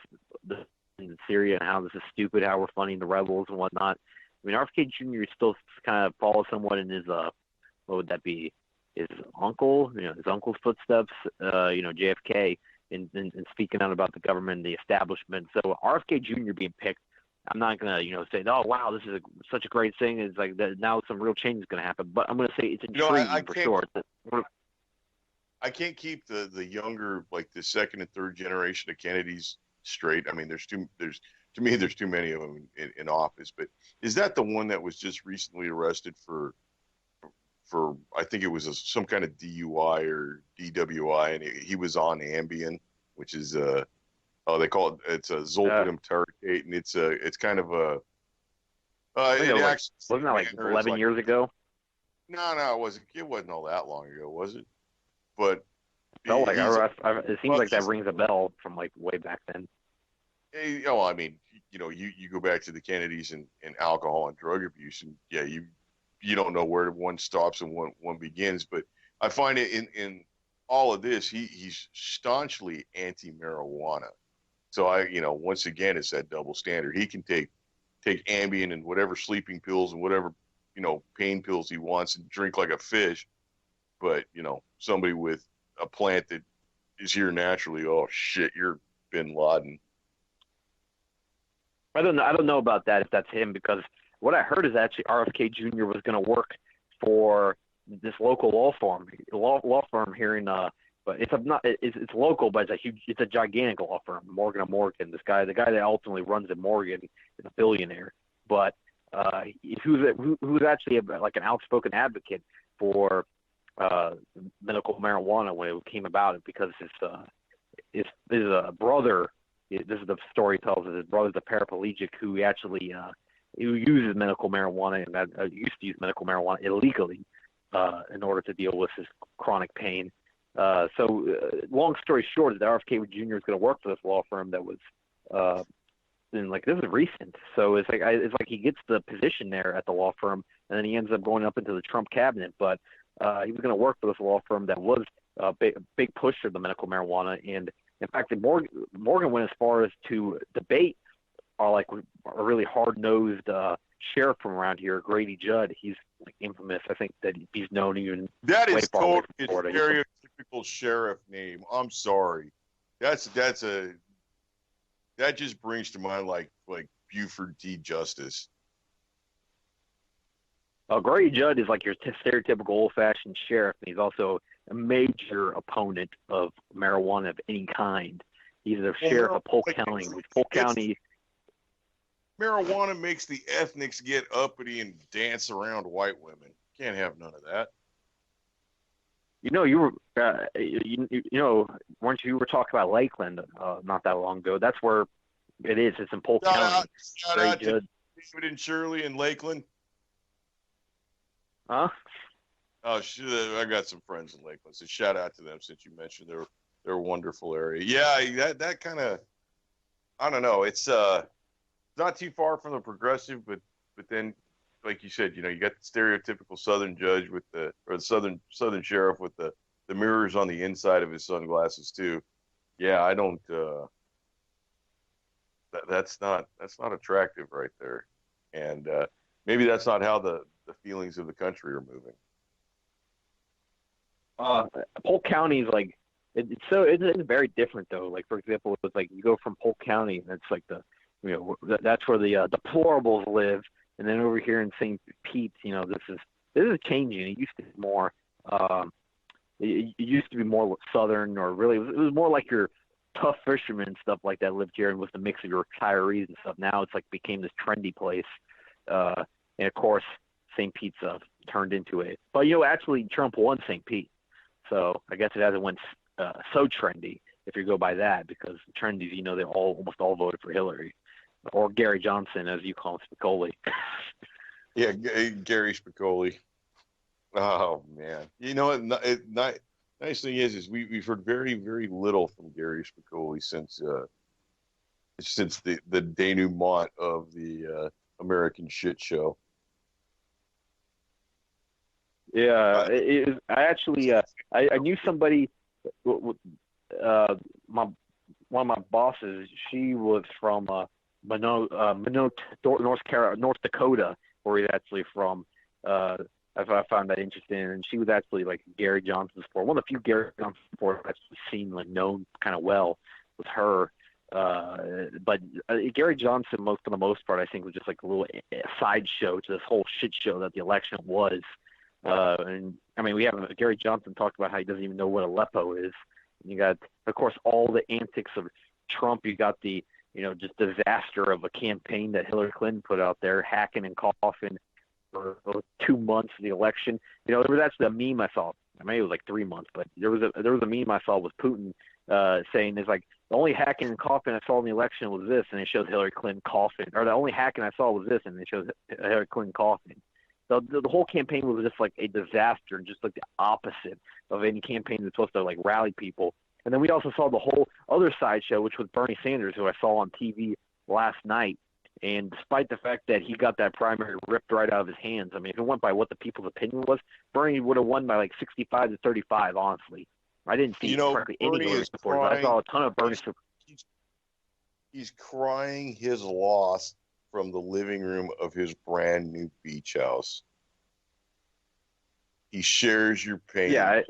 Speaker 3: in Syria and how this is stupid, how we're funding the rebels and whatnot. I mean, RFK Jr. still kind of follows somewhat in his what would that be? His uncle, his uncle's footsteps. JFK. In speaking out about the government and the establishment. So RFK Jr. being picked, I'm not going to, say, oh, wow, this is such a great thing. It's like that now some real change is going to happen. But I'm going to say it's intriguing for sure.
Speaker 2: I can't keep the younger, like the second and third generation of Kennedys straight. I mean, there's too many of them in office. But is that the one that was just recently arrested for I think it was some kind of DUI or DWI, and he was on Ambien, which is they call it's a zolpidem tartrate, and it's kind of a
Speaker 3: wasn't that like 11 years ago?
Speaker 2: No, it wasn't all that long ago, was it? But
Speaker 3: it seems like that rings a bell from like way back then.
Speaker 2: I mean, you go back to the Kennedys and alcohol and drug abuse, and yeah, you don't know where one stops and one begins. But I find it in all of this, he's staunchly anti-marijuana. So once again, it's that double standard. He can take Ambien and whatever sleeping pills and whatever, pain pills he wants and drink like a fish. But, somebody with a plant that is here naturally, oh shit, you're Bin Laden.
Speaker 3: I don't know about that, if that's him, because what I heard is actually RFK Jr. was going to work for this local law firm here in but it's local, but it's a gigantic law firm, Morgan & Morgan. The guy that ultimately runs it, Morgan, is a billionaire, but who's actually like an outspoken advocate for medical marijuana when it came about, because his brother, this is the story he tells us, his brother's a paraplegic who actually who uses medical marijuana and used to use medical marijuana illegally in order to deal with his chronic pain. Long story short, the RFK Jr. is going to work for this law firm that was, and like this is recent. So it's like he gets the position there at the law firm, and then he ends up going up into the Trump cabinet. But he was going to work for this law firm that was a big push for the medical marijuana. And in fact, Morgan went as far as to debate a really hard-nosed sheriff from around here, Grady Judd. He's like infamous. I think that he's known even.
Speaker 2: That is totally a stereotypical sheriff name. I'm sorry. That just brings to mind like Buford T. Justice.
Speaker 3: Grady Judd is like your stereotypical old-fashioned sheriff, and he's also a major opponent of marijuana of any kind. He's the sheriff of Polk County.
Speaker 2: Marijuana makes the ethnics get uppity and dance around white women. Can't have none of that.
Speaker 3: You were talking about Lakeland not that long ago. That's where it is. It's in Polk County.
Speaker 2: Shout out to David and Shirley in Lakeland.
Speaker 3: Huh?
Speaker 2: Oh, I got some friends in Lakeland, so shout out to them since you mentioned they're a wonderful area. Yeah, that kind of, I don't know. It's not too far from the progressive, but then, like you said, you got the stereotypical Southern judge or the Southern sheriff with the mirrors on the inside of his sunglasses too. Yeah, I don't. That's not attractive right there, and maybe that's not how the feelings of the country are moving.
Speaker 3: Polk County is like it's very different though. Like for example, it's like you go from Polk County, and it's like that's where the deplorables live, and then over here in St. Pete, this is changing. It used to be more. It used to be more Southern, or really it was more like your tough fishermen and stuff like that lived here, and with the mix of your retirees and stuff. Now it's like became this trendy place, and of course St. Pete's turned into it. But actually Trump won St. Pete, so I guess it hasn't went so trendy if you go by that, because the trendies, they almost all voted for Hillary or Gary Johnson, as you call him, Spicoli.
Speaker 2: Yeah, Gary Spicoli. Oh man, nice thing is we've heard very, very little from Gary Spicoli since the denouement of the American shit show.
Speaker 3: Yeah, I actually I knew somebody. One of my bosses, she was from Minot, North Dakota, where he's actually from. I found that interesting, and she was actually like Gary Johnson's support. One of the few Gary Johnson supporters I've actually seen, like, known kind of well, was her. But Gary Johnson, for the most part, I think was just like a little sideshow to this whole shit show that the election was. And I mean, we have Gary Johnson talked about how he doesn't even know what Aleppo is. And you got, of course, all the antics of Trump. You got the, just disaster of a campaign that Hillary Clinton put out there, hacking and coughing for 2 months of the election. There was actually a meme I saw. Maybe it was like 3 months, but there was a meme I saw with Putin saying, "It's like the only hacking and coughing I saw in the election was this," and it shows Hillary Clinton coughing. Or the only hacking I saw was this, and it shows Hillary Clinton coughing. So the whole campaign was just like a disaster, and just like the opposite of any campaign that's supposed to like rally people. And then we also saw the whole other sideshow, which was Bernie Sanders, who I saw on TV last night. And despite the fact that he got that primary ripped right out of his hands, I mean, if it went by what the people's opinion was, Bernie would have won by like 65-35, honestly. I didn't see practically any Bernie supporters. I saw a ton of Bernie supporters.
Speaker 2: He's crying his loss from the living room of his brand new beach house. He shares your pain.
Speaker 3: Yeah.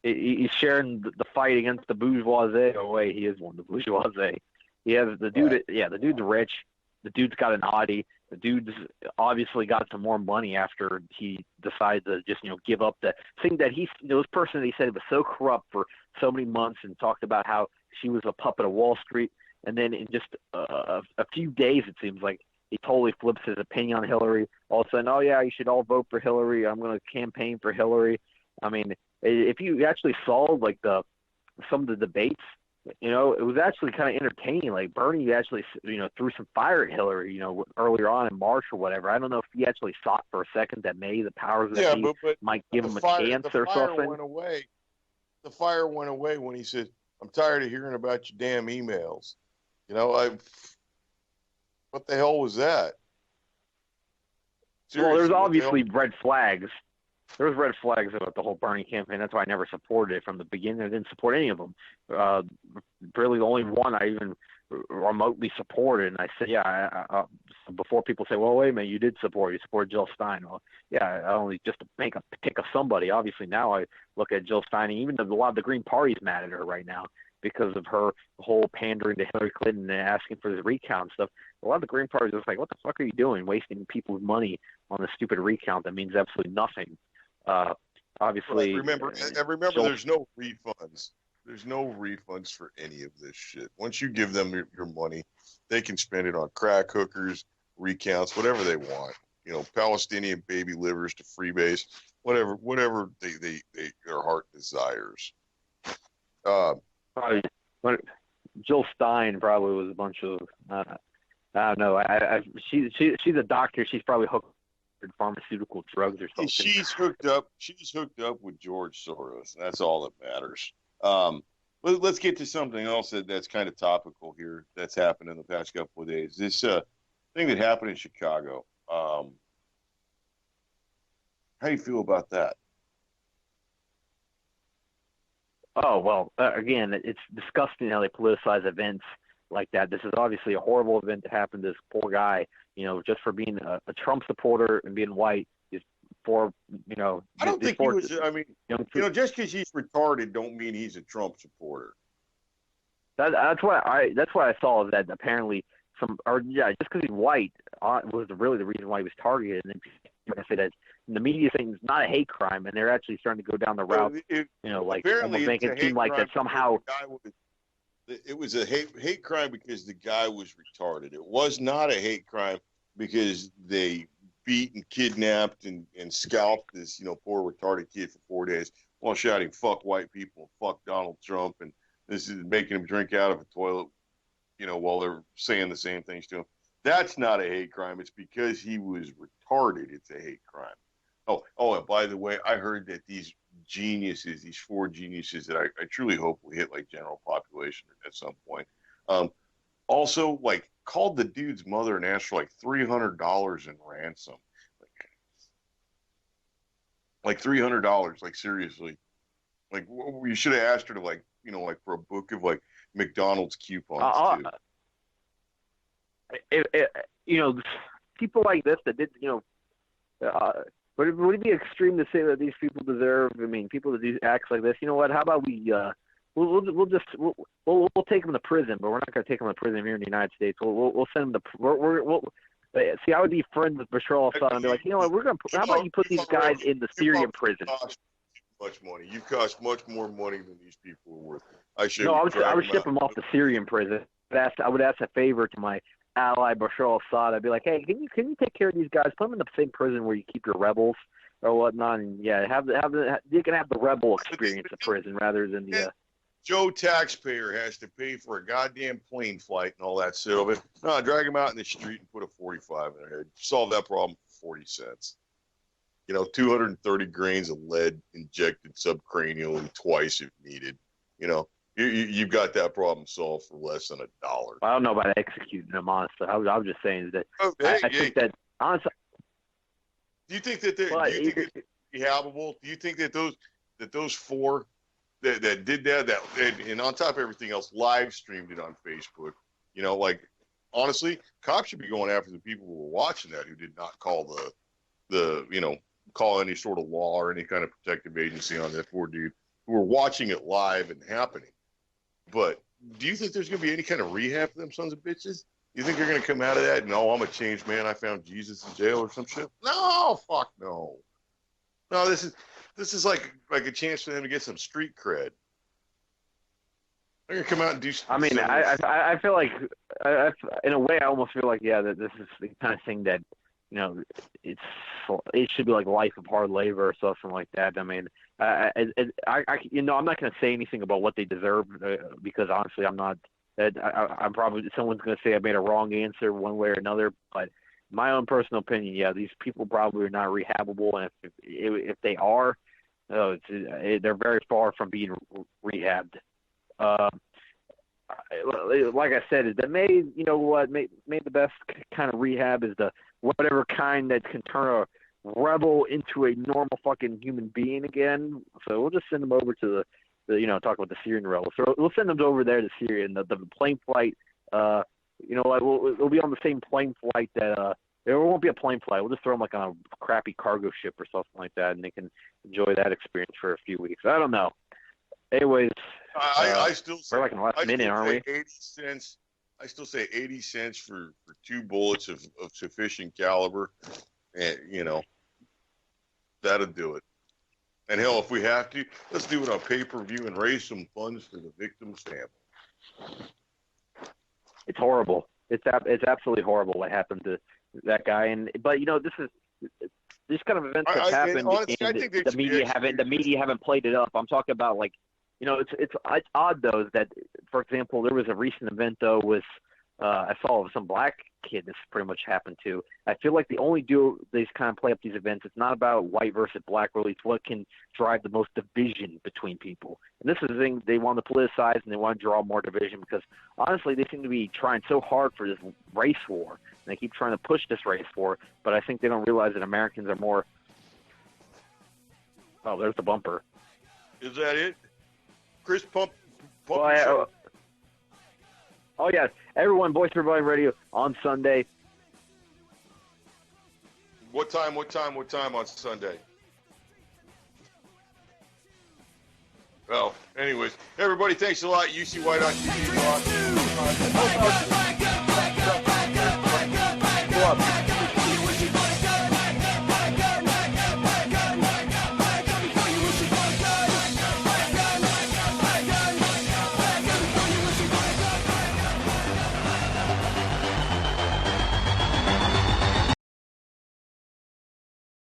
Speaker 3: He's sharing the fight against the bourgeoisie. Oh wait, he is one of the bourgeoisie. He has the dude. Right. Yeah, the dude's rich. The dude's got an Audi. The dude's obviously got some more money after he decided to just give up the thing that he's this person that he said was so corrupt for so many months, and talked about how she was a puppet of Wall Street. And then in just a few days, it seems like he totally flips his opinion on Hillary. All of a sudden, oh yeah, you should all vote for Hillary. I'm going to campaign for Hillary. I mean, if you actually saw like some of the debates, it was actually kind of entertaining. Like Bernie actually, threw some fire at Hillary, earlier on in March or whatever. I don't know if he actually thought for a second that maybe the powers that be might give him a chance or something.
Speaker 2: The fire went away when he said, "I'm tired of hearing about your damn emails." What the hell was that?
Speaker 3: Seriously, well, there's obviously red flags. There was red flags about the whole Bernie campaign. That's why I never supported it from the beginning. I didn't support any of them. Really, the only one I even remotely supported, and I said, yeah. Before people say, "Well, wait a minute, you did support. You supported Jill Stein." Well, yeah, I only just to make a pick of somebody. Obviously, now I look at Jill Stein, and even a lot of the Green Party's mad at her right now because of her whole pandering to Hillary Clinton and asking for the recount stuff. A lot of the Green Party is just like, what the fuck are you doing, wasting people's money on the stupid recount that means absolutely nothing? Obviously,
Speaker 2: remember, there's no refunds. There's no refunds for any of this shit. Once you give them your money, they can spend it on crack hookers, recounts, whatever they want. Palestinian baby livers to freebase, whatever their heart desires.
Speaker 3: Jill Stein probably was a bunch of I don't know. She's a doctor. She's probably hooked on pharmaceutical drugs or something.
Speaker 2: She's hooked up with George Soros. That's all that matters. Let's get to something else that's kind of topical here. That's happened in the past couple of days. This thing that happened in Chicago. How do you feel about that?
Speaker 3: Oh, well, again, it's disgusting how they politicize events like that. This is obviously a horrible event that happened to this poor guy, just for being a Trump supporter and being white. I
Speaker 2: don't think he was. I mean, just because he's retarded don't mean he's a Trump supporter.
Speaker 3: That's why I saw that apparently just because he's white was really the reason why he was targeted. And I say that the media saying it's not a hate crime, and they're actually starting to go down the route, like almost making it seem like that somehow.
Speaker 2: It was a hate crime because the guy was retarded. It was not a hate crime because they beat and kidnapped and scalped this, poor retarded kid for 4 days while shouting "fuck white people," "fuck Donald Trump," and this is making him drink out of a toilet, while they're saying the same things to him. That's not a hate crime. It's because he was retarded. It's a hate crime. Oh, and by the way, I heard that these geniuses, these 4 geniuses that I truly hope will hit like general population at some point, also like called the dude's mother and asked for like $300 in ransom. Like $300, like seriously. Like you should have asked her to like for a book of like McDonald's coupons too.
Speaker 3: People like this that did, would it be extreme to say that these people deserve? I mean, people that do acts like this. You know what? How about we'll take them to prison, but we're not going to take them to prison here in the United States. We'll send them to. See, I would be friends with Bashar al-Assad and be like, you know what? How about you put these guys in the Syrian prison?
Speaker 2: Much money. You cost much more money than these people are worth. I
Speaker 3: would ship them off to Syrian prison. I would ask a favor to my ally Bashar al-Assad. I'd be like, hey, can you take care of these guys? Put them in the same prison where you keep your rebels or whatnot, and you can have the rebel experience in prison rather than the.
Speaker 2: Joe taxpayer has to pay for a goddamn plane flight and all that shit of it. No, drag them out in the street and put a 45 in their head. Solve that problem for 40 cents. 230 grains of lead injected subcranially twice if needed. You've got that problem solved for less than $1.
Speaker 3: I don't know about executing them, honestly. I was just saying that I think that honestly.
Speaker 2: Do you think that they're rehabable? Do you think that those 4 that did that and on top of everything else live streamed it on Facebook? Honestly, cops should be going after the people who were watching that who did not call call any sort of law or any kind of protective agency on that poor dude who were watching it live and happening. But do you think there's going to be any kind of rehab for them sons of bitches? You think they're going to come out of that? No, I'm a changed man. I found Jesus in jail or some shit. No, fuck no. No, this is like a chance for them to get some street cred. They're going to come out and do.
Speaker 3: I mean, I feel like, in a way, I almost feel like that this is the kind of thing that it should be like life of hard labor or something like that. I mean, I'm not going to say anything about what they deserve because honestly, I'm not. I'm probably someone's going to say I made a wrong answer one way or another. But my own personal opinion, these people probably are not rehabable, and if they are, they're very far from being rehabbed. Like I said, that maybe the best kind of rehab is the whatever kind that can turn a rebel into a normal fucking human being again. So we'll just send them over to the talk about the Syrian rebels. So we'll send them over there to Syria, and the plane flight. We'll be on the same plane flight that. There won't be a plane flight. We'll just throw them like on a crappy cargo ship or something like that, and they can enjoy that experience for a few weeks. I don't know. Anyways,
Speaker 2: I still say,
Speaker 3: we're like in the last minute, aren't we?
Speaker 2: 80 cents. I still say 80 cents for 2 bullets of sufficient caliber, and that'll do it. And hell, if we have to, let's do it on pay-per-view and raise some funds for the victim's family.
Speaker 3: It's horrible. It's absolutely horrible what happened to that guy. But this kind of events have happened, honestly, and the media haven't played it up. I'm talking about it's odd though that, for example, there was a recent event though was I saw some black kid this pretty much happened to. I feel like the only they kind of play up these events. It's not about white versus black really. It's what can drive the most division between people. And this is the thing they want to politicize and they want to draw more division because honestly they seem to be trying so hard for this race war. And they keep trying to push this race war, but I think they don't realize that Americans are more. Oh, there's the bumper.
Speaker 2: Is that it? Chris Pump.
Speaker 3: Oh, yes. Everyone, Voice of Rebellion Radio on Sunday.
Speaker 2: What time on Sunday? Well, anyways, everybody, thanks a lot. UC White on TV.